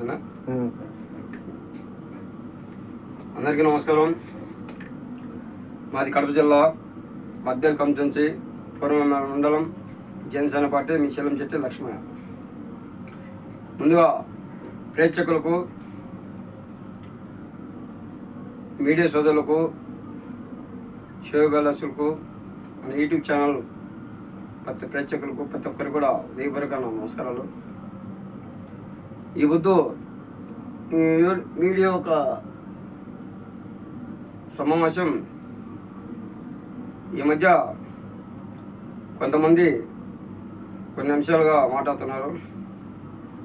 వస్తుందా? అందరికీ నమస్కారం. మాది కడప జిల్లా మధ్య కంచెంచి పూర్వం మండలం జనసేన పార్టీ మీ చెల్లంచెట్టి లక్ష్మయ్య. ముందుగా ప్రేక్షకులకు, మీడియా సోదరులకు, షోబెలర్స్లకు, మన యూట్యూబ్ ఛానల్ ప్రతి ప్రేక్షకులకు ప్రతి ఒక్కరికి కూడా హృదయపూర్వక నమస్కారాలు. ఈ పొద్దు మీడియా ఒక సమావేశం ఈ మధ్య కొంతమంది కొన్ని అంశాలుగా మాట్లాడుతున్నారు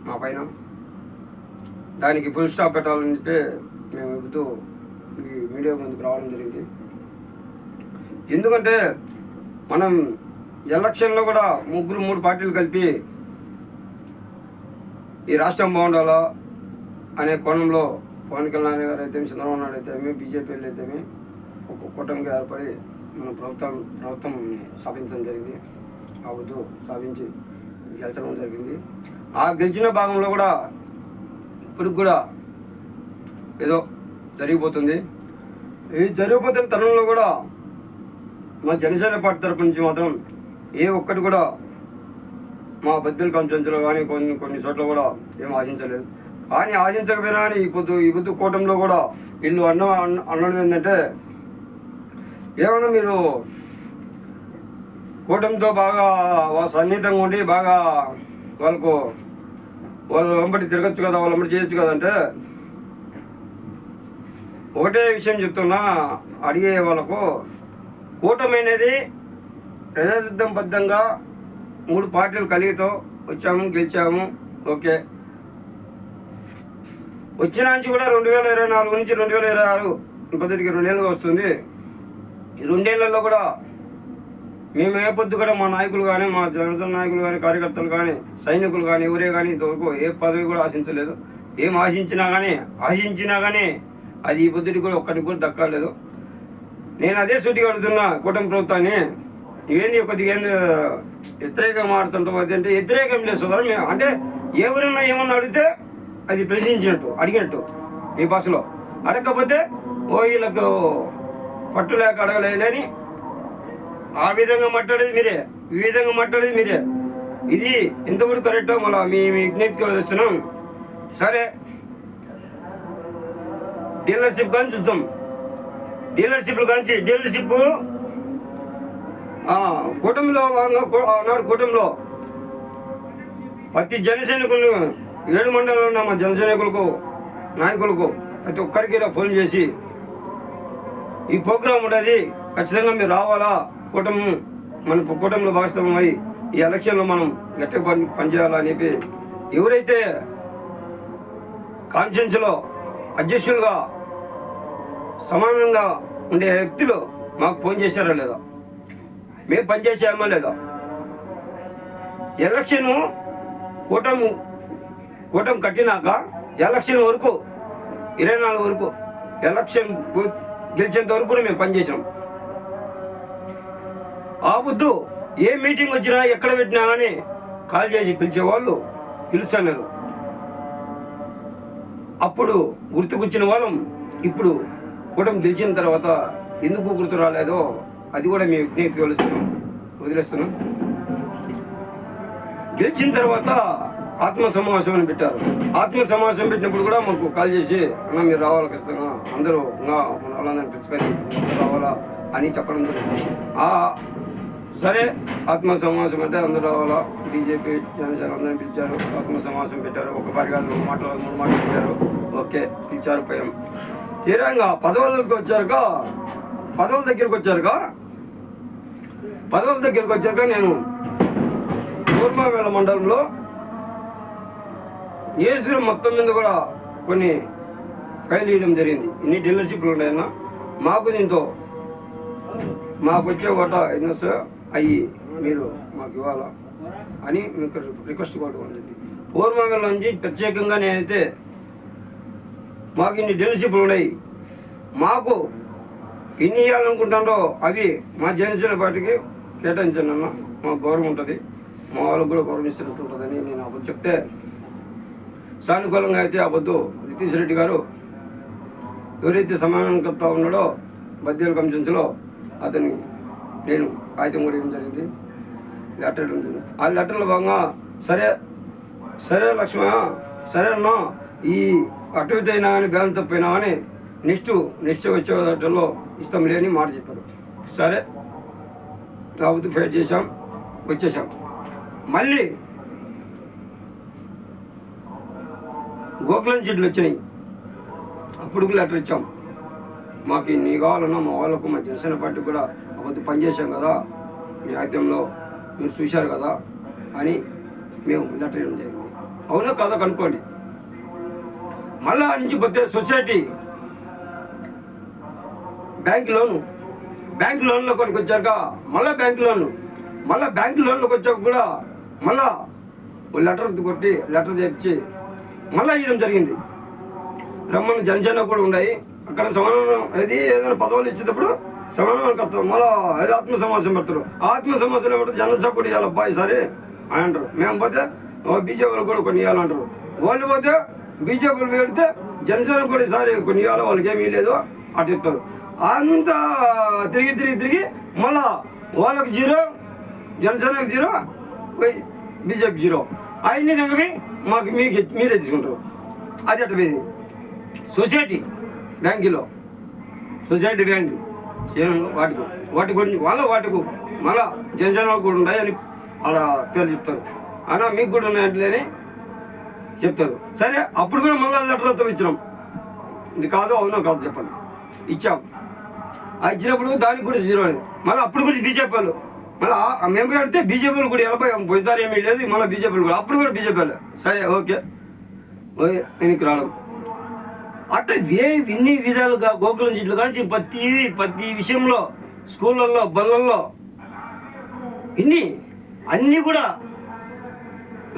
మా పైన. దానికి ఫుల్ స్టాప్ పెట్టాలని చెప్పి మేము ఇప్పుడు ఈ మీడియా ముందుకు రావడం జరిగింది. ఎందుకంటే మనం ఎలక్షన్లో కూడా మూడు పార్టీలు కలిపి ఈ రాష్ట్రం బాగుండాలా అనే కోణంలో పవన్ కళ్యాణ్ గారు అయితే, చంద్రబాబు నాయుడు అయితే, బీజేపీలు అయితే ఒక కూటమిగా ఏర్పడి మన ప్రభుత్వం స్థాపించడం జరిగింది. ఆ వద్దు స్థాపించి గెలిచడం జరిగింది. ఆ గెలిచిన భాగంలో కూడా ఇప్పటికి కూడా ఏదో జరిగిపోతుంది. ఈ జరిగిపోతున్న తరుణంలో కూడా మా జనసేన పార్టీ తరపు నుంచి మాత్రం ఏ ఒక్కటి కూడా మా బద్దిల్ కాన్స్టిట్యున్సీలో కానీ కొన్ని చోట్ల కూడా ఏం ఆశించలేదు. కానీ ఆశించకపోయినా కానీ ఈ పొద్దు కూటమిలో కూడా వీళ్ళు అన్నది ఏంటంటే, ఏమన్నా మీరు కూటమితో బాగా సన్నిహితంగా ఉండి బాగా వాళ్ళు వెంబడి తిరగచ్చు కదా, వాళ్ళు వెంబడి చేయొచ్చు కదంటే, ఒకటే విషయం చెప్తున్నా అడిగే వాళ్ళకు, కూటమి అనేది ప్రజాసిద్ధంబద్ధంగా 3 పార్టీలు కలిగితో వచ్చాము, గెలిచాము. ఓకే, వచ్చిన నుంచి కూడా 2024 నుంచి 2026 ఇప్పటికి 2 ఏళ్ళుగా వస్తుంది. ఈ 2 ఏళ్లలో కూడా మేము ఏ పొద్దు కూడా మా నాయకులు కానీ, మా జనసేన నాయకులు కానీ, కార్యకర్తలు కానీ, సైనికులు కానీ, ఎవరే కానీ ఇంతవరకు ఏ పదవి కూడా ఆశించలేదు. ఏం ఆశించినా కానీ అది ఈ పొద్దుటికి కూడా ఒక్కడికి కూడా దక్కలేదు. నేను అదే సూటిగా అడుగుతున్నా కూటమి ప్రభుత్వాన్ని, ఇవేంది కొద్దిగా వ్యతిరేకంగా మాడుతుంటావు అంటే వ్యతిరేకం లేదు సోదరం. అంటే ఎవరైనా ఏమన్నా అడిగితే అది ప్రశ్నించినట్టు, అడిగినట్టు మీ భాషలో. అడగకపోతే వీళ్ళకు పట్టు లేక అడగలేదని ఆ విధంగా మాట్లాడేది మీరే, ఈ విధంగా మాట్లాడేది మీరే. ఇది ఎంతవరకు కరెక్టో మళ్ళీ మీ విజ్ఞప్తికి వదిలిస్తున్నాం. సరే, డీలర్షిప్ కానీ చూద్దాం. డీలర్షిప్ కూటమిలో ఆనాడు కూటమిలో ప్రతి జనసైనికులు 7 మండలాల్లో ఉన్న మా జనసైనికులకు, నాయకులకు ప్రతి ఒక్కరికి ఫోన్ చేసి ఈ ప్రోగ్రాం ఉండేది, ఖచ్చితంగా మీరు రావాలా, మన కూటమిలో భాగస్వామ్యమై ఈ ఎలక్షన్లో మనం గట్టిగా పనిచేయాలని చెప్పి ఎవరైతే కాన్స్టిట్యున్సీలో అధ్యక్షులుగా సమానంగా ఉండే వ్యక్తులు మాకు ఫోన్ చేశారా లేదా, మేము పనిచేసామా లేదా. ఎలక్షన్ కూటమి కట్టినాక ఎలక్షన్ వరకు 24 వరకు ఎలక్షన్ గెలిచేంత వరకు కూడా మేము పనిచేసాం. ఆ పొద్దు ఏ మీటింగ్ వచ్చినా ఎక్కడ పెట్టినా కానీ కాల్ చేసి పిలిచేవాళ్ళు, పిలుస్తున్నారు. అప్పుడు గుర్తుకొచ్చిన వాళ్ళం ఇప్పుడు కూటమి గెలిచిన తర్వాత ఎందుకు గుర్తు రాలేదో అది కూడా మీ విజ్ఞప్తికి వదిలేస్తున్నాం. గెలిచిన తర్వాత ఆత్మ సమావేశం అని పెట్టారు. ఆత్మ సమావేశం పెట్టినప్పుడు కూడా మాకు కాల్ చేసి, అన్న మీరు రావాలి ఖచ్చితంగా, అందరూ మన వాళ్ళందరినీ పిలుచుకొని రావాలా అని చెప్పడం జరిగింది. సరే, ఆత్మ సమావేశం అంటే అందరూ రావాలా, బీజేపీ జనసేన అందరినీ పిలిచారు, ఆత్మ సమావేశం పెట్టారు. ఒక పరిగారు 3 మాటలు పెట్టారు. ఓకే, పిలిచారు, పోయాం. తీరంగా పదవుల దగ్గరికి వచ్చారుగా నేను కూర్మావేల మండలంలో నియోజకవర్గం మొత్తం మీద కూడా కొన్ని ఫైల్ ఇవ్వడం జరిగింది. ఇన్ని డీలర్షిప్లు ఉన్నాయన్నా మాకు వచ్చే ఓటా ఎన్నో అయ్యి మీరు మాకు ఇవ్వాలా అని మీకు రిక్వెస్ట్ కూడా ఉంది. కూర్మావేల నుంచి ప్రత్యేకంగా నేనైతే మాకు ఇన్ని డీలర్షిప్లు ఉన్నాయి, మాకు ఎన్ని ఇవ్వాలనుకుంటాడో అవి మా జనసేన పార్టీకి కేటాయించండి అన్న, మాకు గౌరవం ఉంటుంది, మా వాళ్ళకు కూడా గౌరవం ఇస్తున్నట్టు ఉంటుందని నేను అప్పుడు చెప్తే, సానుకూలంగా అయితే అవ్వద్దు. రితీష్ రెడ్డి గారు ఎవరైతే సమానకర్త ఉన్నాడో బద్వేలు కమిషన్స్లో అతన్ని నేను కాగితం కూడా ఇవ్వడం జరిగింది, లెటర్ ఇవ్వడం జరిగింది. ఆ లెటర్లో భాగంగా సరే లక్ష్మణ, సరే అన్న, ఈ అటు ఇటు అయినా కానీ బ్యాన్ తప్పైనా కానీ నెక్స్ట్ వచ్చేటల్లో ఇస్తాం లేని మాట చెప్పారు. సరే కాబట్టి ఫైట్ చేసాం, వచ్చేసాం. మళ్ళీ గోకులం చెట్లు వచ్చినాయి, అప్పుడు లెటర్ ఇచ్చాం. మాకు నీ కావాలన్నా మా వాళ్ళకు మా జనసేన పార్టీకి కూడా అబద్ధం పనిచేసాం కదా, మీ ఆద్యంలో మీరు చూశారు కదా అని మేము లెటర్ ఇవ్వడం జరిగింది. అవునా కదా కనుక్కోండి. మళ్ళా నుంచి పోతే సొసైటీ బ్యాంక్ లోన్లో కొడుకు వచ్చాక మళ్ళీ బ్యాంక్ లోన్లోకి వచ్చాక కూడా మళ్ళా లెటర్ చేపించి మళ్ళీ ఇవ్వడం జరిగింది. రమ్మని జనసేన కూడా ఉన్నాయి, అక్కడ సమానం అది ఏదైనా పదవులు ఇచ్చేటప్పుడు సమానం మళ్ళీ అది ఆత్మ సమావేశం పెడతారు. ఆత్మ సమావేశం ఏమంటారు, జనసేన కూడా ఇవ్వాలి అబ్బాయి సరే అని అంటారు. మేము పోతే బీజేపీలు కూడా కొన్ని ఇవ్వాలంటారు. వాళ్ళు పోతే బీజేపీలు పెడితే జనసేన కూడా ఈసారి కొన్ని ఇవ్వాలి, వాళ్ళకి ఏమీ లేదు అటు చెప్తారు. అంతా తిరిగి మళ్ళా వాళ్ళకి 0, జనసేనకు 0, బీజేపీ 0. అవన్నీ దగ్గర మీరే తీసుకుంటారు. అది అట్ట పోయింది. సొసైటీ బ్యాంకు వాటికి వాటికు మళ్ళా జనసేన కూడా ఉన్నాయి అని అలా పేర్లు చెప్తారు. అయినా మీకు కూడా ఉన్నాయంటే అని చెప్తారు. సరే అప్పుడు కూడా మళ్ళీ లెటర్లతో ఇచ్చినాం. ఇది కాదు అవునో కాదు చెప్పండి, ఇచ్చాం. ఆ ఇచ్చినప్పుడు దానికి కూడా 0 అని మళ్ళీ అప్పుడు కూడా బీజేపీ వాళ్ళు మళ్ళీ మేము అడిగితే బీజేపీలు కూడా పోయితారు ఏమీ లేదు, మళ్ళీ బీజేపీలు కూడా అప్పుడు కూడా బీజేపీలు సరే ఓకే వెనక్కి రావడం. అట్లా ఇన్ని విధాలుగా గోకులం చెట్లు కానీ ప్రతి విషయంలో స్కూళ్ళల్లో బళ్ళల్లో అన్నీ కూడా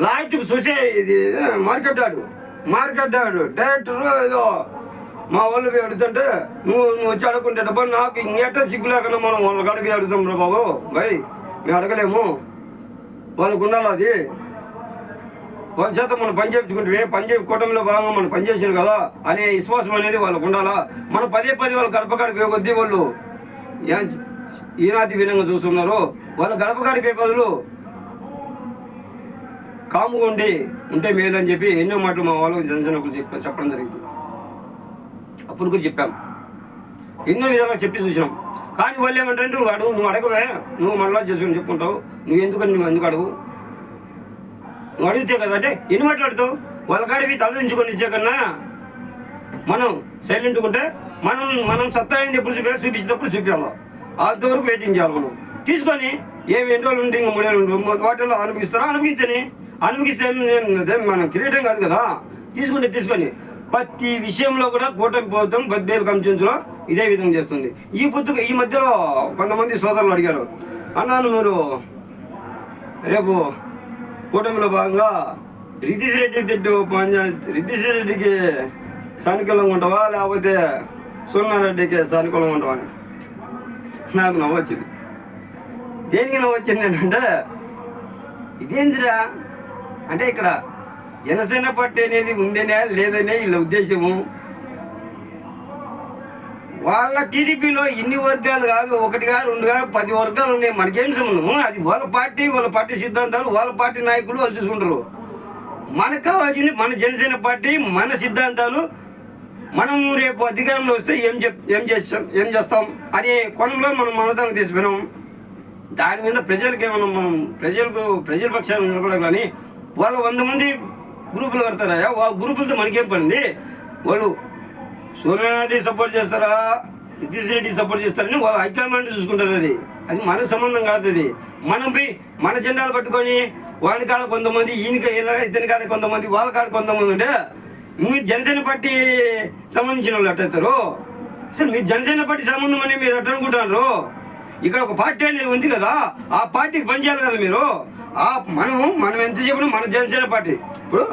లాస్ట్కి ఇది మార్కెట్ ఆడు డైరెక్టర్ ఏదో మా వాళ్ళు పోయి అడుగుతుంటే నువ్వు వచ్చి అడుగుకుంటే నాకు ఇంకేటో సిగ్గు లేకుండా మనం వాళ్ళ కాడ పోయి అడుగుతాం రా బాబు భయ్, మేము అడగలేము, వాళ్ళకు ఉండాలి. అది వాళ్ళ చేత మనం పని చేయించుకుంటే కూటమిలో భాగంగా మనం పనిచేసాను కదా అనే విశ్వాసం అనేది వాళ్ళకు ఉండాలా. మనం పదే వాళ్ళ గడపకాడికి పోయే కొద్దీ వాళ్ళు ఈనాటి విధంగా చూస్తున్నారు. వాళ్ళ గడపకాడికి పోయే బదులు కాముగా ఉంటే మేలు అని చెప్పి ఎన్నో మాటలు మా వాళ్ళకు జనసేనకులు చెప్పడం జరిగింది. అప్పుడు కూడా చెప్పాం, ఎన్నో విధాలుగా చెప్పి చూసినాం. కానీ వాళ్ళు ఏమంటారంటే నువ్వు అడగవే, నువ్వు మళ్ళా చేసుకుని చెప్పుకుంటావు, నువ్వు ఎందుకు అడుగు, నువ్వు అడిగితే కదా అంటే ఎన్ని మాట్లాడుతావు. వాళ్ళ కాడివి తలదించుకొని ఇచ్చే కన్నా మనం సైలెంట్గా ఉంటే మనం సత్తా అయింది ఎప్పుడు చూపించేటప్పుడు చూపించాలి. అంతవరకు వెయిటింగ్ చేయాలి. మనం తీసుకొని ఏమి 2 రోజులు ఉంటే ఇంకా 3 ఏళ్ళు ఉంటుంది, వాటిల్లో అనుభవిస్తే మనం కిరీటం కాదు కదా. తీసుకొని ప్రతి విషయంలో కూడా కూటమి ప్రభుత్వం బద్వేలు కమిషన్స్లో ఇదే విధంగా చేస్తుంది. ఈ మధ్యలో కొంతమంది సోదరులు అడిగారు, అన్నాను మీరు రేపు కూటమిలో భాగంగా రితీష్ రెడ్డికి సానుకూలంగా ఉంటావా లేకపోతే సోమనారెడ్డికి సానుకూలంగా ఉంటావా అని నాకు నవ్వొచ్చింది. దేనికి నవ్వొచ్చింది ఏంటంటే ఇదేందిరా అంటే ఇక్కడ జనసేన పార్టీ అనేది ఉందనే లేదనే వీళ్ళ ఉద్దేశము. వాళ్ళ టీడీపీలో ఇన్ని వర్గాలు కాదు, 1 కాదు 2 కాదు 10 వర్గాలు ఉన్నాయి. మనకేం సంబంధము? అది వాళ్ళ పార్టీ సిద్ధాంతాలు, వాళ్ళ పార్టీ నాయకులు వాళ్ళు చూసుకుంటారు. మనకు కావాల్సింది మన జనసేన పార్టీ, మన సిద్ధాంతాలు. మనం రేపు అధికారంలో వస్తే ఏం చేస్తాం అనే కోణంలో మనం మనదానికి తీసుకున్నాం. దాని మీద ప్రజలకి ఏమన్నా మనం ప్రజల పక్షాన్ని నిలబడాలి. కానీ వాళ్ళు 100 మంది గ్రూపులు కడతారా? వాళ్ళ గ్రూపులతో మనకేం పడింది? వాళ్ళు సోమనారెడ్డి సపోర్ట్ చేస్తారా, రితీష్ రెడ్డి సపోర్ట్ చేస్తారని వాళ్ళ హైకమాండ్ చూసుకుంటుంది. అది మనకు సంబంధం కాదు. అది మనం పోయి మన జెండాలు పట్టుకొని వాళ్ళ కాడ కొంతమంది, ఇతని కాడ కొంతమంది, వాళ్ళ కాడ కొంతమంది ఉంటే మీరు జనసేన పార్టీ సంబంధించిన వాళ్ళు ఎట్టేస్తారు. అసలు మీరు జనసేన పార్టీ సంబంధం అని మీరు ఎట్ట అనుకుంటున్నారు? ఇక్కడ ఒక పార్టీ అనేది ఉంది కదా, ఆ పార్టీకి పనిచేయాలి కదా మీరు. మనం ఎంత చెప్పినా మన జనసేన పార్టీ ఇప్పుడు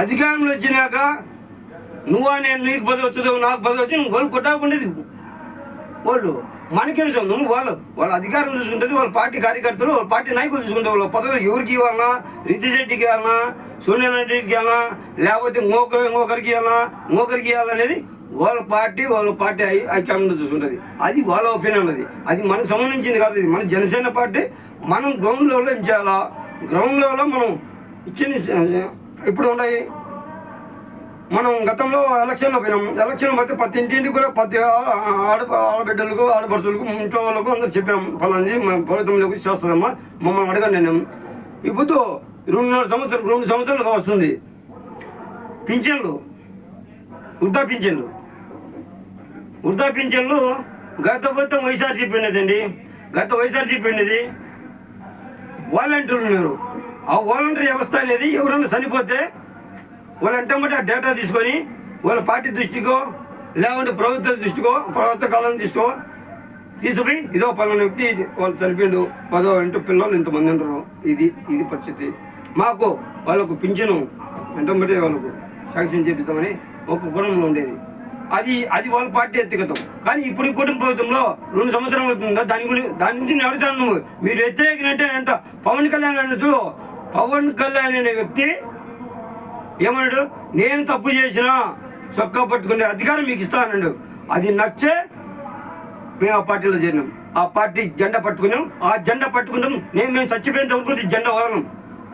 అధికారంలో వచ్చినాక నీకు పదవి వచ్చేదో నాకు పదవి వచ్చి వాళ్ళు కొట్టాకుండేది. వాళ్ళు మనకేం నువ్వు వాళ్ళ అధికారం చూసుకుంటుంది, వాళ్ళ పార్టీ కార్యకర్తలు, వాళ్ళ పార్టీ నాయకులు చూసుకుంటే వాళ్ళ పదవులు ఎవరికి ఇవ్వాలన్నా, రితిష్ రెడ్డికి ఇవ్వాలన్నా, సోనియా రెడ్డికి ఇవ్వాలన్నా, లేకపోతే ఇంకొకరికి ఇవ్వాలనేది వాళ్ళ పార్టీ హైకమాండ్ చూసుకుంటుంది. అది వాళ్ళ ఒపీనియన్. అది మనకు సంబంధించింది కాదు. ఇది మన జనసేన పార్టీ. మనం గ్రౌండ్ లెవెల్లో ఏం చేయాలా, గ్రౌండ్ లెవెల్లో మనం ఇచ్చిన ఇప్పుడు ఉన్నాయి. మనం గతంలో ఎలక్షన్లో పోయినాం. ఎలక్షన్ పోతే ప్రతి ఇంటింటికి కూడా ప్రతి ఆడబిడ్డలకు, ఆడపడుచులకు, ఇంట్లో వాళ్ళకు అందరూ చెప్పాం, ఫలాంది ప్రభుత్వంలోకి చేస్తుందమ్మా, మమ్మల్ని అడగండి. నేను ఇప్పుడు 2 సంవత్సరాలుగా వస్తుంది పింఛన్లు, వృద్ధా పింఛన్లు గత ప్రభుత్వం వైఎస్ఆర్సీపీ ఉండేదండి. గత వైఎస్ఆర్సీపీ ఉండేది. వాలంటీర్లు ఉన్నారు. ఆ వాలంటీర్ వ్యవస్థ అనేది ఎవరైనా చనిపోతే వాళ్ళ వెంటబడి ఆ డేటా తీసుకొని వాళ్ళ పార్టీ దృష్టికో, లేకుంటే ప్రభుత్వ కాలం దృష్టికో తీసుకుపోయి, ఇదో పలానా వ్యక్తి వాళ్ళు చనిపోయిండు, 10 పిల్లలు ఇంతమంది ఉంటారు, ఇది పరిస్థితి. మాకు వాళ్ళకు పింఛను వెంటబడి వాళ్ళకు శాంక్షన్ చేపిస్తామని ఒక కుటుంబంలో ఉండేది. అది వాళ్ళ పార్టీ వ్యక్తిగతం. కానీ ఇప్పుడు ఈ కుటుంబ ప్రభుత్వంలో 2 సంవత్సరాలు అవుతుందా, దాని గురించి నేను అడుగుతాను. నువ్వు మీరు వ్యతిరేకినంటే అంట పవన్ కళ్యాణ్ అన్న చూడు. పవన్ కళ్యాణ్ అనే వ్యక్తి ఏమన్నాడు, నేను తప్పు చేసినా చొక్కా పట్టుకునే అధికారం మీకు ఇస్తానన్నాడు. అది నచ్చే మేము ఆ పార్టీలో చేరినాం. ఆ పార్టీ జెండా పట్టుకున్నాం. ఆ జెండా పట్టుకుంటాం. మేము చచ్చిపోయేంత వరకు జెండా వదలం.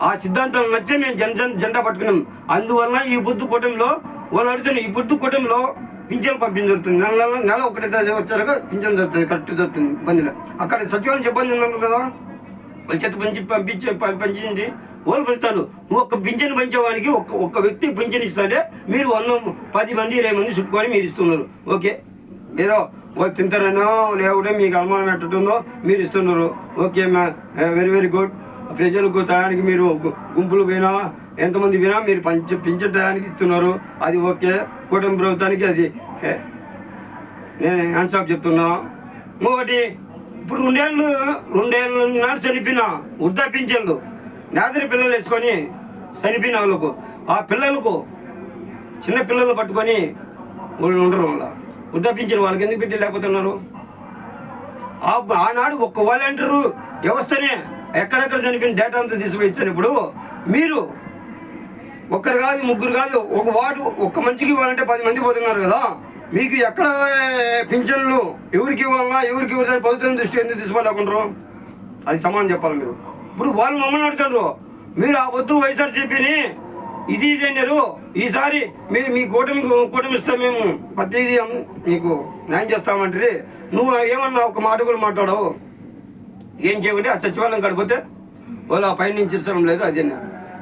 ఆ సిద్ధాంతం నచ్చే మేము జెండా పట్టుకున్నాం. అందువలన ఈ బుద్ధు కూటమిలో వాళ్ళు అడుగుతున్నారు, ఈ బుద్ధు కూటమిలో పింఛన్ పంపిణీ జరుగుతుంది. నెల 1 వచ్చాక పింఛన్ జరుగుతుంది, కరెక్ట్ జరుగుతుంది. ఇబ్బందిలో అక్కడ సచివాలయం ఇబ్బంది ఉన్నారు కదా, వాళ్ళ చేత పంచింది వాళ్ళు పెడతారు. నువ్వు ఒక పింఛన్ పంచేవానికి ఒక్క వ్యక్తి పింఛన్ ఇస్తాడే మీరు 10 మంది 20 మంది చుట్టుకొని మీరు ఇస్తున్నారు. ఓకే, మీరు వాళ్ళు తింటారనో లేకుంటే మీకు అనుమానం ఎట్టుందో మీరు ఇస్తున్నారు. Okay, very good. ప్రజలకు టయానికి మీరు గుంపులు పోయినా ఎంతమంది పోయినా మీరు పింఛన్ టయానికి ఇస్తున్నారు. అది ఓకే. కూటమి ప్రభుత్వానికి అది నేను హ్యాండ్సాప్ చెప్తున్నా. ఇంకొకటి, ఇప్పుడు 2 ఏళ్ళు నాడు చనిపోయిన వృద్ధా పింఛన్లు నాదరి పిల్లలు వేసుకొని చనిపోయిన వాళ్ళకు, ఆ పిల్లలకు చిన్న పిల్లలు పట్టుకొని వాళ్ళు ఉండరు. వాళ్ళ వృద్ధా పింఛన్ వాళ్ళకి ఎందుకు పెట్టి లేకపోతున్నారు? ఆనాడు ఒక్క వాలంటీరు వ్యవస్థనే ఎక్కడెక్కడ చనిపోయిన డేటా అంతా తీసుకువచ్చినప్పుడు మీరు ఒక్కరు కాదు, 3 కాదు, ఒక వార్డు ఒక్క మనిషికి ఇవ్వాలంటే 10 మంది పోతున్నారు కదా. మీకు ఎక్కడ పింఛన్లు ఎవరికి ఇవ్వాలన్నా ఎవరికి ఇవ్వదని ప్రభుత్వం దృష్టి ఎందుకు తీసుకోలేకుంటారు? అది సమానం చెప్పాలి మీరు. ఇప్పుడు వాళ్ళు మమ్మల్ని అడుగుతారు, మీరు ఆ వద్దు వైఎస్ఆర్సీపీని ఇది అన్నారు, ఈసారి మీ కూటమి ఇస్తాం, మేము ప్రతిదీ మీకు న్యాయం చేస్తామంటారు. నువ్వు ఏమన్నా ఒక మాట కూడా మాట్లాడవు. ఏం చేయమంటే ఆ సచివాలయం కడిపోతే వాళ్ళు ఆ పైన నుంచి ఇచ్చడం లేదు. అదే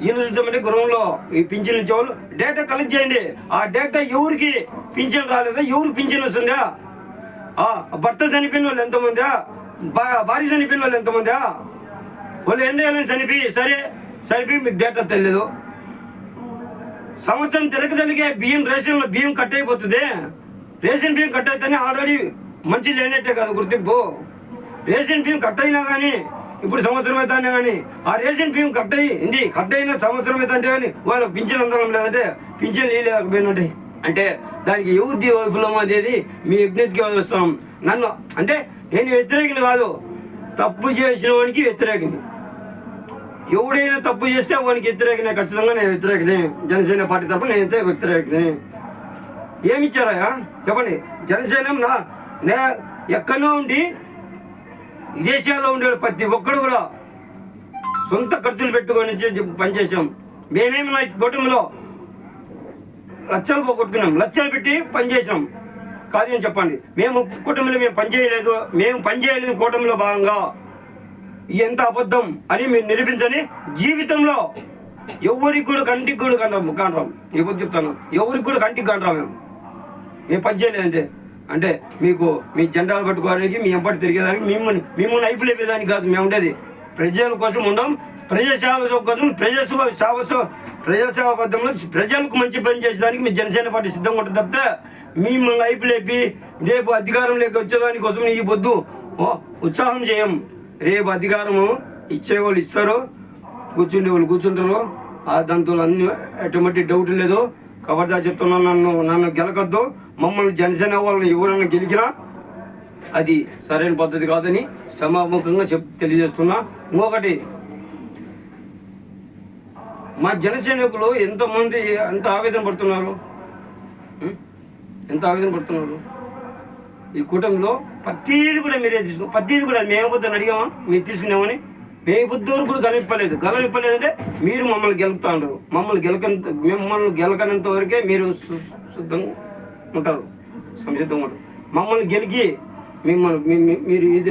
వీళ్ళు చూద్దామంటే గృహంలో ఈ పింఛన్ ఇచ్చేవాళ్ళు డేటా కలెక్ట్ చేయండి. ఆ డేటా ఎవరికి పింఛన్ రాలేదా, ఎవరికి పింఛన్ వస్తుందా, భర్త చనిపోయిన వాళ్ళు ఎంతమందా, భార్య చనిపోయిన వాళ్ళు ఎంతమందా, వాళ్ళు ఎండేళ్ళని చనిపోయి మీకు డేటా తెలియదు. సంవత్సరం తిరగదలిగే రేషన్లో బియ్యం కట్ అయిపోతుంది. రేషన్ బియ్యం కట్ అయితేనే ఆల్రెడీ మంచి లేనట్టే కాదు గుర్తింపు. రేషన్ బియ్యం కట్ అయినా కానీ ఇప్పుడు సంవత్సరం అవుతానే కానీ ఆ రేషన్ బియ్యం కట్ అయిన సంవత్సరం అవుతుంటే కానీ వాళ్ళకి పింఛన్ అందడం లేదంటే పింఛన్ లేకపోయినట్టే. అంటే దానికి ఎవరిది వైఫల్యం అనేది మీ విజ్ఞప్తికి వస్తాం. నన్ను అంటే నేను వ్యతిరేకిని కాదు, తప్పు చేసిన వానికి వ్యతిరేకిని. ఎవడైనా తప్పు చేస్తే వానికి వ్యతిరేకనే, ఖచ్చితంగా నేను వ్యతిరేకనే. జనసేన పార్టీ తరఫున నేనైతే వ్యతిరేకనే. ఏమిచ్చారా చెప్పండి? జనసేన ఎక్కడో ఉండి విదేశాల్లో ఉండే ప్రతి ఒక్కడు కూడా సొంత ఖర్చులు పెట్టుకొని పనిచేసాం. మేమేమి నా కుటుంబంలో లక్షలు పోగొట్టుకున్నాం, లక్షలు పెట్టి పనిచేసాం కాదు అని చెప్పండి. మేము కూటమిలో మేము పనిచేయలేదు కూటమిలో భాగంగా. ఎంత అబద్ధం అని మీరు నిరూపించని. జీవితంలో ఎవరికి కూడా కంటికి కూడా కానరాం. ఇప్పుడు చెప్తాను, ఎవరికి కూడా కంటికి కానరాం. మేము పనిచేయలేదంటే అంటే మీకు మీ జెండాలు పట్టుకోవడానికి, మీ ఎంపటి తిరిగేదానికి, మిమ్మల్ని లైఫ్ లేపేదానికి కాదు. మేము ఉండేది ప్రజల కోసం ఉండం, ప్రజాసేవ కోసం, ప్రజాసేవాబద్ధంలో ప్రజలకు మంచి పని చేసేదానికి మీ జనసేన పార్టీ సిద్ధంగా ఉంటుంది తప్పితే మిమ్మల్ని లైఫ్ లేపి రేపు అధికారంలోకి వచ్చేదాని కోసం ఈ పొద్దు ఉత్సాహం చేయం. రేపు అధికారము ఇచ్చేవాళ్ళు ఇస్తారు, కూర్చుండే వాళ్ళు కూర్చుంటారు. దాంతో అన్ని ఎటువంటి డౌట్ లేదు. కబర్దా చెప్తున్నాను, నన్ను గెలకద్దు. మమ్మల్ని జనసేన వాళ్ళని ఎవరైనా గెలికినా అది సరైన పద్ధతి కాదని సమాముఖంగా తెలియజేస్తున్నా. ఇంకొకటి, మా జనసైనికులు ఎంతమంది ఎంత ఆవేదన పడుతున్నారు, ఎంత ఆవేదన పడుతున్నారు. ఈ కూటమిలో ప్రతీది కూడా మీరే తీసుకున్నాం, ప్రతీది కూడా మేము పొద్దున్న అడిగామా మీరు తీసుకున్నామని. మేము పొద్దువరకు కూడా గెలవిప్పలేదంటే మీరు మమ్మల్ని గెలుపుతా ఉంటారు. మమ్మల్ని గెలకనంత వరకే మీరు శుద్ధంగా ఉంటారు, సంసిద్ధంగా ఉంటారు. మమ్మల్ని గెలికి మీరు ఇది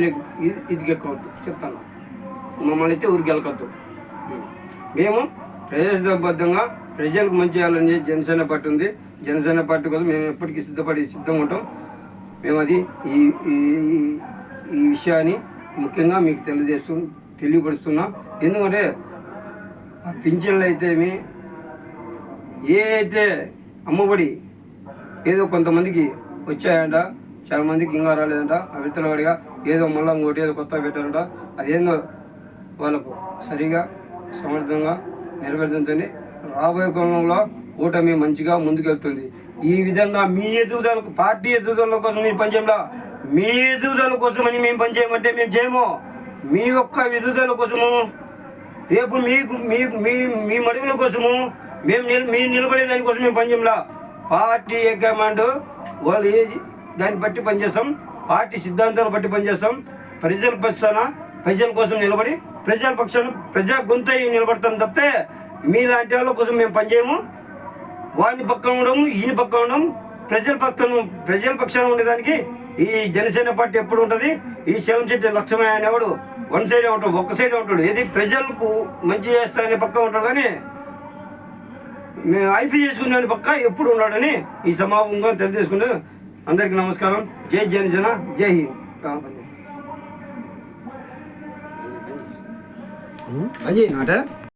ఎక్కవద్దు చెప్తాను. మమ్మల్ని అయితే ఊరికి గెలకద్దు. మేము ప్రజాబద్ధంగా ప్రజలకు మంచి చేయాలని జనసేన పార్టీ ఉంది. జనసేన పార్టీ కోసం మేము ఎప్పటికీ సిద్ధంగా ఉంటాం. మేము అది ఈ విషయాన్ని ముఖ్యంగా మీకు తెలియపరుస్తున్నా. ఎందుకంటే ఆ పింఛన్లు అయితే ఏ అయితే అమ్మఒడి ఏదో కొంతమందికి వచ్చాయంట, చాలా మందికి ఇంకా రాలేదంట. ఆ విత్తలవాడిగా ఏదో మళ్ళీ ఇంకోటి ఏదో కొత్తగా పెట్టారంట. అదేందో వాళ్ళకు సరిగా సమర్థంగా నెరవేర్చండి. రాబోయే కాలంలో కూటమి మంచిగా ముందుకెళ్తుంది. ఈ విధంగా మీ ఎదుగుదలకు, పార్టీ ఎదుగుదల కోసం మీరు పనిచేయలా, మీ ఎదుగుదల కోసమని మేము పనిచేయమంటే మేము చేయము. మీ యొక్క ఎదుగుదల కోసము, రేపు మీకు మీ మడుగుల కోసము మీరు నిలబడే దానికోసం మేము పనిచేయలా. పార్టీ హైకమాండ్ వాళ్ళు దాన్ని బట్టి పనిచేస్తాం, పార్టీ సిద్ధాంతాలు బట్టి పనిచేస్తాం. ప్రజల పక్షాన ప్రజల కోసం నిలబడి ప్రజల పక్షాన ప్రజా గొంతు నిలబడతాం తప్పితే మీలాంటి వాళ్ళ కోసం మేము పనిచేయము. వాడిని పక్కన ఉండము, ఈయన పక్కన ఉండము. ప్రజల పక్షాన ఉండేదానికి ఈ జనసేన పార్టీ ఎప్పుడు ఉంటుంది. ఈ శిలంశెట్టి లక్ష్మయ్య అనేవాడు వన్ సైడే ఉంటాడు, ఒక్క సైడే ఉంటాడు. ఏది ప్రజలకు మంచి చేస్తానే పక్క ఉంటాడు, కానీ మేము ఐపీ చేసుకునే పక్క ఎప్పుడు ఉన్నాడని ఈ సమావేశంగా తెలియజేసుకుంటూ అందరికీ నమస్కారం. జై జనసేన, జై హింద్. మంచి నాట